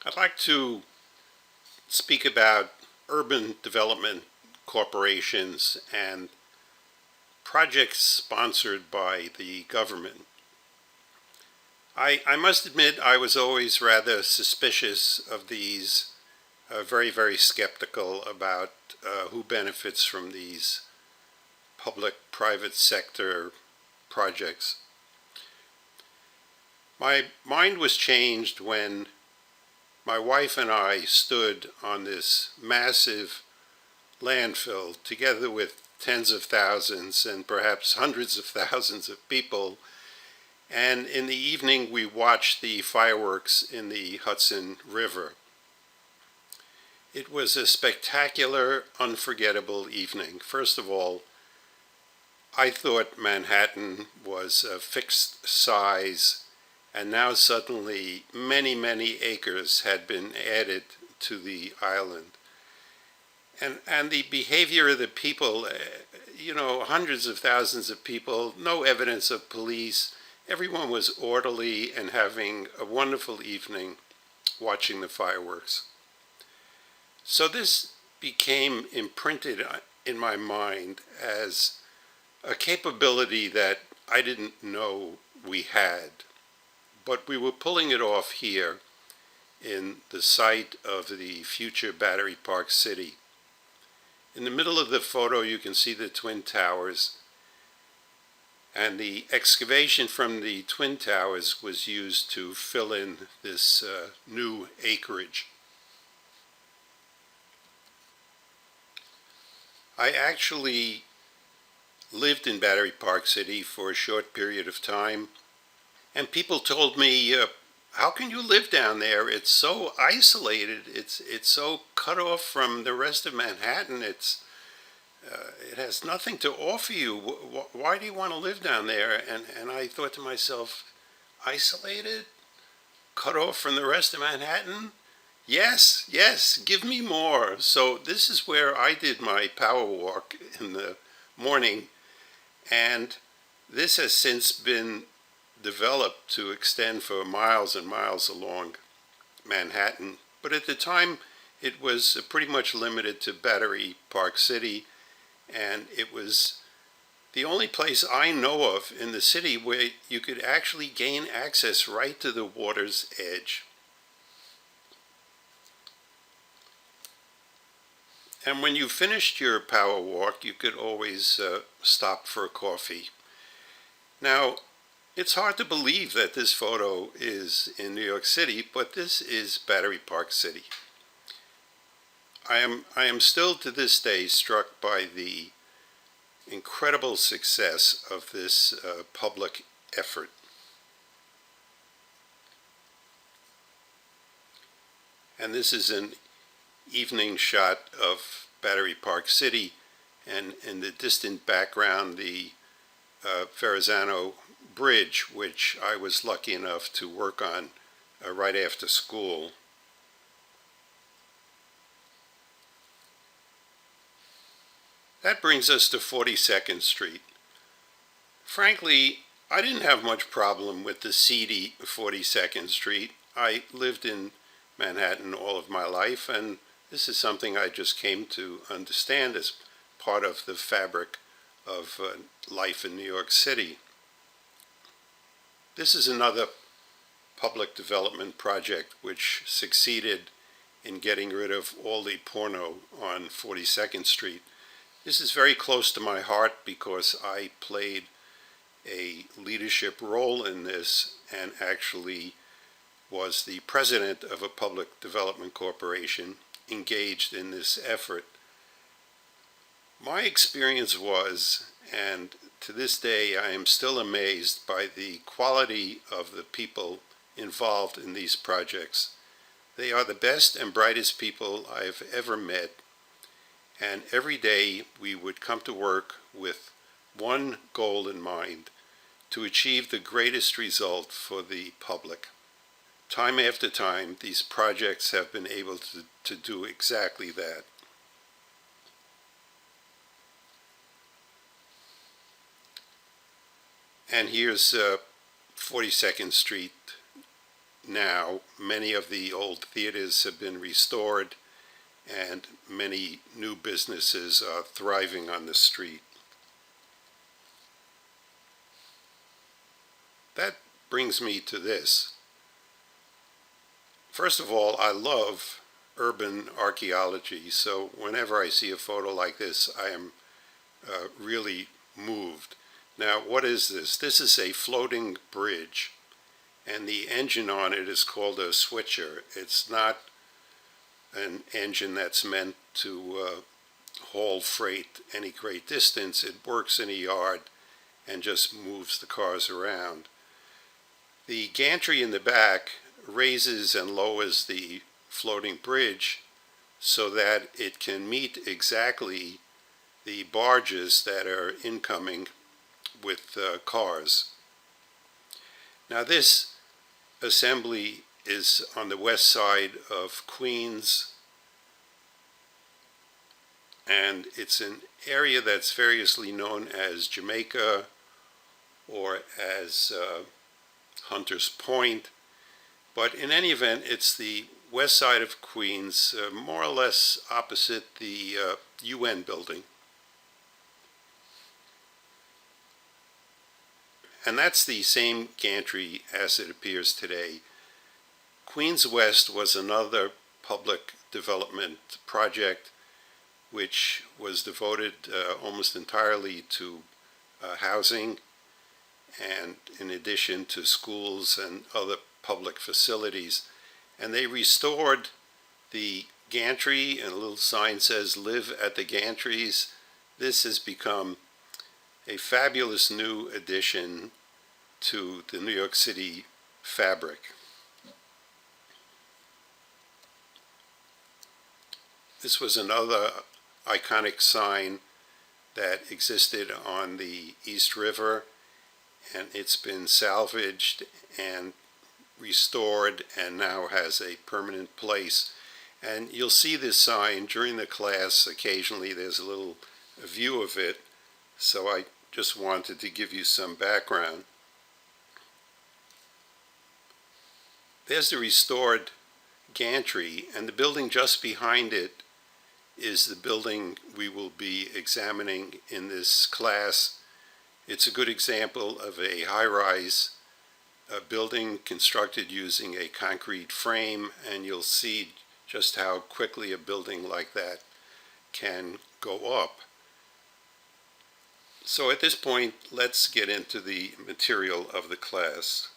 I'd like to speak about urban development corporations and projects sponsored by the government. I must admit I was always rather suspicious of these, very skeptical about who benefits from these public-private sector projects. My mind was changed when my wife and I stood on this massive landfill together with tens of thousands and perhaps hundreds of thousands of people, and in the evening we watched the fireworks in the Hudson River. It was a spectacular, unforgettable evening. First of all, I thought Manhattan was a fixed size, and now suddenly many acres had been added to the island. And the behavior of the people, hundreds of thousands of people, no evidence of police. Everyone was orderly and having a wonderful evening watching the fireworks. So this became imprinted in my mind as a capability that I didn't know we had, but we were pulling it off here in the site of the future Battery Park City. In the middle of the photo, you can see the Twin Towers, and the excavation from the Twin Towers was used to fill in this new acreage. I actually lived in Battery Park City for a short period of time, and people told me, how can you live down there? It's so isolated. It's so cut off from the rest of Manhattan. It has nothing to offer you. Why do you want to live down there? And I thought to myself, isolated? Cut off from the rest of Manhattan? Yes, give me more. So this is where I did my power walk in the morning, and this has since been developed to extend for miles and miles along Manhattan. But at the time, it was pretty much limited to Battery Park City, and it was the only place I know of in the city where you could actually gain access right to the water's edge. And when you finished your power walk, you could always stop for a coffee. Now, it's hard to believe that this photo is in New York City, but this is Battery Park City. I am still to this day struck by the incredible success of this public effort. And this is an evening shot of Battery Park City, and in the distant background, the Verrazano Bridge, which I was lucky enough to work on right after school. That brings us to 42nd Street. Frankly, I didn't have much problem with the seedy 42nd Street. I lived in Manhattan all of my life, and this is something I just came to understand as part of the fabric of life in New York City. This is another public development project which succeeded in getting rid of all the porno on 42nd Street. This is very close to my heart because I played a leadership role in this and actually was the president of a public development corporation engaged in this effort. My experience was, and to this day I am still amazed by the quality of the people involved in these projects. They are the best and brightest people I've ever met, and every day we would come to work with one goal in mind: to achieve the greatest result for the public. Time after time, these projects have been able to do exactly that. And here's 42nd Street now. Many of the old theaters have been restored, and many new businesses are thriving on the street. That brings me to this. First of all, I love urban archaeology, so whenever I see a photo like this, I am really moved. Now, what is this? This is a floating bridge, and the engine on it is called a switcher. It's not an engine that's meant to haul freight any great distance. It works in a yard and just moves the cars around. The gantry in the back raises and lowers the floating bridge so that it can meet exactly the barges that are incoming with cars. Now, this assembly is on the west side of Queens, and it's an area that's variously known as Jamaica or as Hunter's Point, but in any event, it's the west side of Queens, more or less opposite the UN building. And that's the same gantry as it appears today. Queens West was another public development project which was devoted almost entirely to housing, and in addition to schools and other public facilities. And they restored the gantry, and a little sign says, "Live at the Gantries." This has become a fabulous new addition to the New York City fabric. This was another iconic sign that existed on the East River, and it's been salvaged and restored and now has a permanent place. And you'll see this sign during the class. Occasionally there's a little view of it, so I just wanted to give you some background. There's the restored gantry, and the building just behind it is the building we will be examining in this class. It's a good example of a high-rise building constructed using a concrete frame, and you'll see just how quickly a building like that can go up. So at this point, let's get into the material of the class.